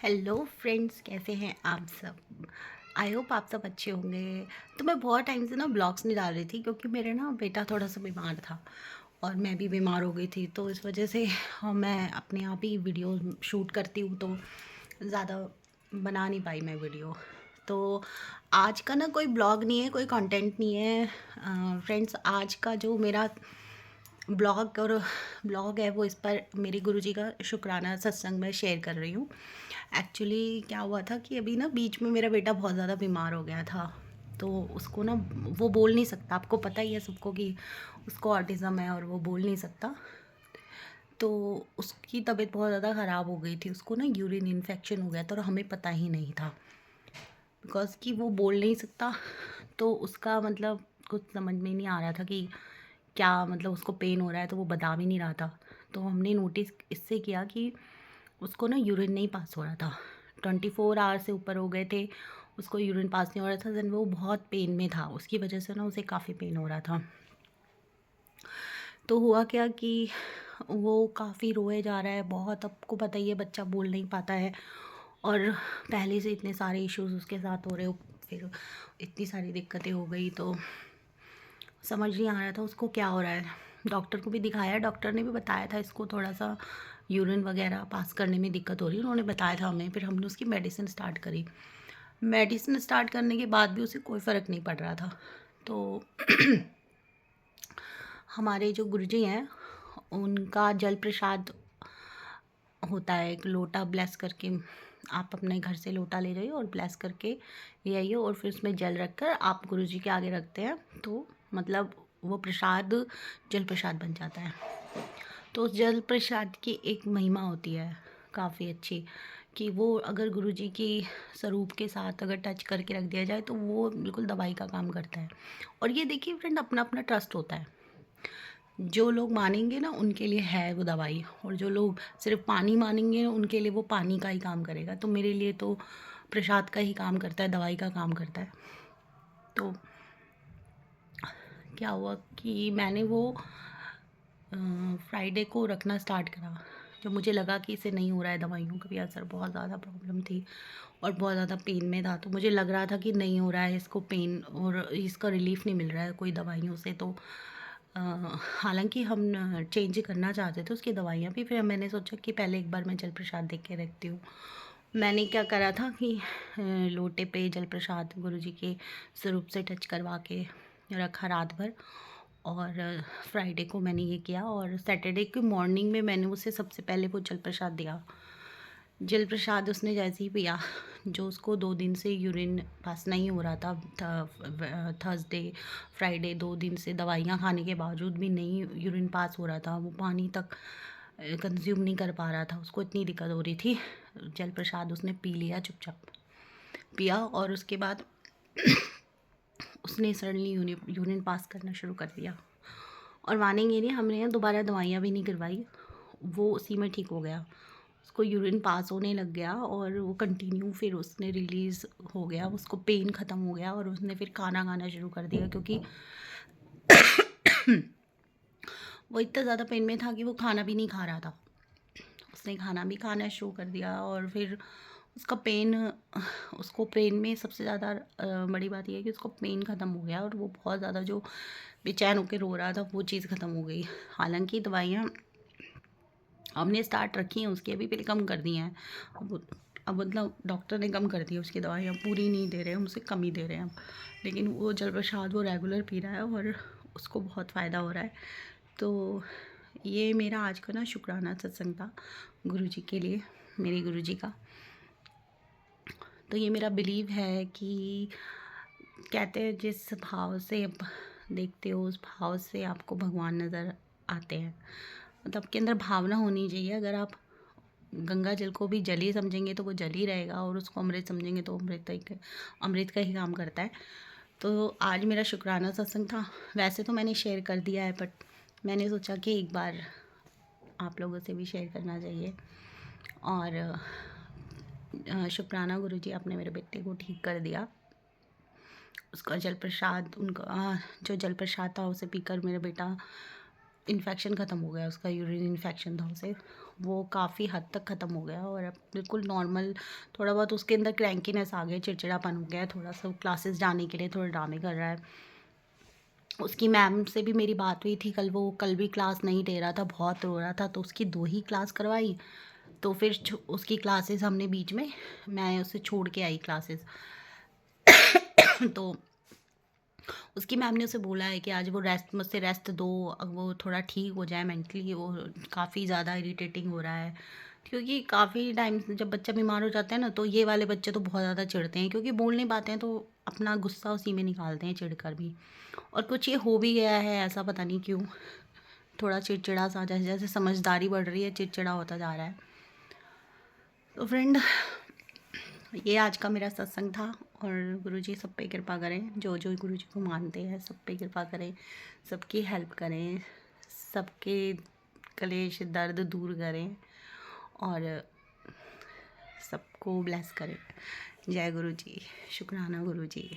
Hello friends, कैसे हैं आप सब। आई होप आप सब अच्छे होंगे। तो मैं बहुत टाइम से ना ब्लॉग्स नहीं डाल रही थी क्योंकि मेरे ना बेटा थोड़ा सा बीमार था और मैं भी बीमार हो गई थी, तो इस वजह से मैं अपने आप ही वीडियो शूट करती हूँ, तो ज़्यादा बना नहीं पाई मैं वीडियो। तो आज का ना कोई ब्लॉग नहीं है, कोई कंटेंट नहीं है फ्रेंड्स। आज का जो मेरा ब्लॉग है वो इस पर मेरे गुरुजी का शुक्राना सत्संग में शेयर कर रही हूँ। एक्चुअली क्या हुआ था कि अभी ना बीच में मेरा बेटा बहुत ज़्यादा बीमार हो गया था, तो उसको ना वो बोल नहीं सकता। आपको पता ही है सबको कि उसको ऑटिज़म है और वो बोल नहीं सकता। तो उसकी तबीयत बहुत ज़्यादा ख़राब हो गई थी, उसको ना यूरिन इन्फेक्शन हो गया था और हमें पता ही नहीं था बिकॉज़ कि वो बोल नहीं सकता। तो उसका मतलब कुछ समझ में नहीं आ रहा था कि क्या मतलब उसको पेन हो रहा है, तो वो बता भी नहीं रहा था। तो हमने नोटिस इससे किया कि उसको ना यूरिन नहीं पास हो रहा था। 24 आवर्स से ऊपर हो गए थे, उसको यूरिन पास नहीं हो रहा था। देन वो बहुत पेन में था, उसकी वजह से ना उसे काफ़ी पेन हो रहा था। तो हुआ क्या कि वो काफ़ी रोए जा रहा है बहुत। आपको पता ही है बच्चा बोल नहीं पाता है और पहले से इतने सारे इश्यूज़ उसके साथ हो रहे हो, फिर इतनी सारी दिक्कतें हो गई, तो समझ नहीं आ रहा था उसको क्या हो रहा है। डॉक्टर को भी दिखाया, डॉक्टर ने भी बताया था इसको थोड़ा सा यूरिन वगैरह पास करने में दिक्कत हो रही है, उन्होंने बताया था हमें। फिर हमने उसकी मेडिसिन स्टार्ट करी। मेडिसिन स्टार्ट करने के बाद भी उसे कोई फ़र्क नहीं पड़ रहा था। तो हमारे जो गुरुजी हैं उनका जल प्रसाद होता है, एक लोटा ब्लेस करके आप अपने घर से लोटा ले जाइए और ब्लेस करके ले आइए और फिर उसमें जल रखकर आप गुरुजी के आगे रखते हैं, तो मतलब वो प्रसाद जल प्रसाद बन जाता है। तो उस जल प्रसाद की एक महिमा होती है काफ़ी अच्छी, कि वो अगर गुरुजी की स्वरूप के साथ अगर टच करके रख दिया जाए तो वो बिल्कुल दवाई का काम करता है। और ये देखिए फ्रेंड, अपना अपना ट्रस्ट होता है। जो लोग मानेंगे ना उनके लिए है वो दवाई, और जो लोग सिर्फ पानी मानेंगे ना उनके लिए वो पानी का ही काम करेगा। तो मेरे लिए तो प्रसाद का ही काम करता है, दवाई का काम करता है। तो क्या हुआ कि मैंने वो फ्राइडे को रखना स्टार्ट करा जब मुझे लगा कि इसे नहीं हो रहा है दवाइयों का भी असर। बहुत ज़्यादा प्रॉब्लम थी और बहुत ज़्यादा पेन में था, तो मुझे लग रहा था कि नहीं हो रहा है इसको पेन और इसका रिलीफ़ नहीं मिल रहा है कोई दवाइयों से। तो हालांकि हम चेंज करना चाहते थे उसकी दवाइयाँ भी। फिर मैंने सोचा कि पहले एक बार मैं जल प्रसाद देख के रखती हूँ। मैंने क्या करा था कि लोटे पे जल प्रसाद गुरुजी के स्वरूप से टच करवा के रखा रात भर, और फ्राइडे को मैंने ये किया और सैटरडे की मॉर्निंग में मैंने उसे सबसे पहले वो जल प्रसाद दिया। जल प्रसाद उसने जैसे ही पिया, जो उसको 2 दिन से यूरिन पास नहीं हो रहा था, थर्सडे फ्राइडे 2 दिन से दवाइयाँ खाने के बावजूद भी नहीं यूरिन पास हो रहा था, वो पानी तक कंज्यूम नहीं कर पा रहा था, उसको इतनी दिक्कत हो रही थी। जल प्रसाद उसने पी लिया, चुपचाप पिया, और उसके बाद उसने सडनली यूरिन पास करना शुरू कर दिया। और मानेंगे नहीं, हमने दोबारा दवाइयाँ भी नहीं करवाई, वो उसी में ठीक हो गया। उसको यूरिन पास होने लग गया और वो कंटिन्यू फिर उसने रिलीज़ हो गया, उसको पेन ख़त्म हो गया और उसने फिर खाना खाना शुरू कर दिया, क्योंकि वो इतना ज़्यादा पेन में था कि वो खाना भी नहीं खा रहा था। उसने खाना भी खाना शुरू कर दिया और फिर उसका पेन, उसको पेन में सबसे ज़्यादा बड़ी बात ये है कि उसको पेन ख़त्म हो गया और वो बहुत ज़्यादा जो बेचैन होकर रो रहा था वो चीज़ ख़त्म हो गई। हालांकि दवाइयाँ हमने स्टार्ट रखी हैं उसकी, अभी पहले कम कर दी हैं। अब मतलब डॉक्टर ने कम कर दी है उसकी दवाइयाँ, पूरी नहीं दे रहे हैं, हमसे कम ही दे रहे हैं अब। लेकिन वो जल प्रसाद वो रेगुलर पी रहा है और उसको बहुत फ़ायदा हो रहा है। तो ये मेरा आज का ना शुक्राना सत्संग था गुरुजी के लिए, मेरे गुरुजी का। तो ये मेरा बिलीव है कि कहते हैं जिस भाव से आप देखते हो उस भाव से आपको भगवान नज़र आते हैं। मतलब आपके अंदर भावना होनी चाहिए। अगर आप गंगा जल को भी जल ही समझेंगे तो वो जल ही रहेगा, और उसको अमृत समझेंगे तो अमृत का ही काम करता है। तो आज मेरा शुक्राना सत्संग था। वैसे तो मैंने शेयर कर दिया है, बट मैंने सोचा कि एक बार आप लोगों से भी शेयर करना चाहिए। और शुक्राना गुरुजी, आपने मेरे बेटे को ठीक कर दिया। उसका जल प्रसाद, उनका जो जल प्रसाद था उसे पीकर मेरा बेटा इन्फेक्शन ख़त्म हो गया, उसका यूरिन इन्फेक्शन था उसे, वो काफ़ी हद तक ख़त्म हो गया और अब बिल्कुल नॉर्मल। थोड़ा बहुत उसके अंदर क्रैंकीनेस आ गया, चिड़चिड़ापन हो गया है थोड़ा सा, क्लासेस जाने के लिए थोड़ा ड्रामे कर रहा है। उसकी मैम से भी मेरी बात हुई थी कल, वो कल भी क्लास नहीं ले रहा था, बहुत रो रहा था, तो उसकी 2 ही क्लास करवाई। तो फिर उसकी क्लासेस हमने बीच में, मैं उसे छोड़ के आई क्लासेस। तो उसकी मैम ने उसे बोला है कि आज वो मुझसे रेस्ट दो, अब वो थोड़ा ठीक हो जाए मेंटली, वो काफ़ी ज़्यादा इरिटेटिंग हो रहा है। क्योंकि काफ़ी टाइम जब बच्चा बीमार हो जाता है ना, तो ये वाले बच्चे तो बहुत ज़्यादा चिढ़ते हैं, क्योंकि बोल नहीं पाते हैं तो अपना गुस्सा उसी में निकालते हैं चिढ़ कर भी। और कुछ ये हो भी गया है ऐसा, पता नहीं क्यों, थोड़ा चिड़चिड़ा सा, जैसे जैसे समझदारी बढ़ रही है चिड़चिड़ा होता जा रहा है। तो फ्रेंड, ये आज का मेरा सत्संग था। और गुरुजी सब पे कृपा करें, जो जो गुरुजी को मानते हैं सब पे कृपा करें, सबकी हेल्प करें, सबके कलेश दर्द दूर करें और सबको ब्लेस करें। जय गुरुजी, शुक्राना गुरुजी।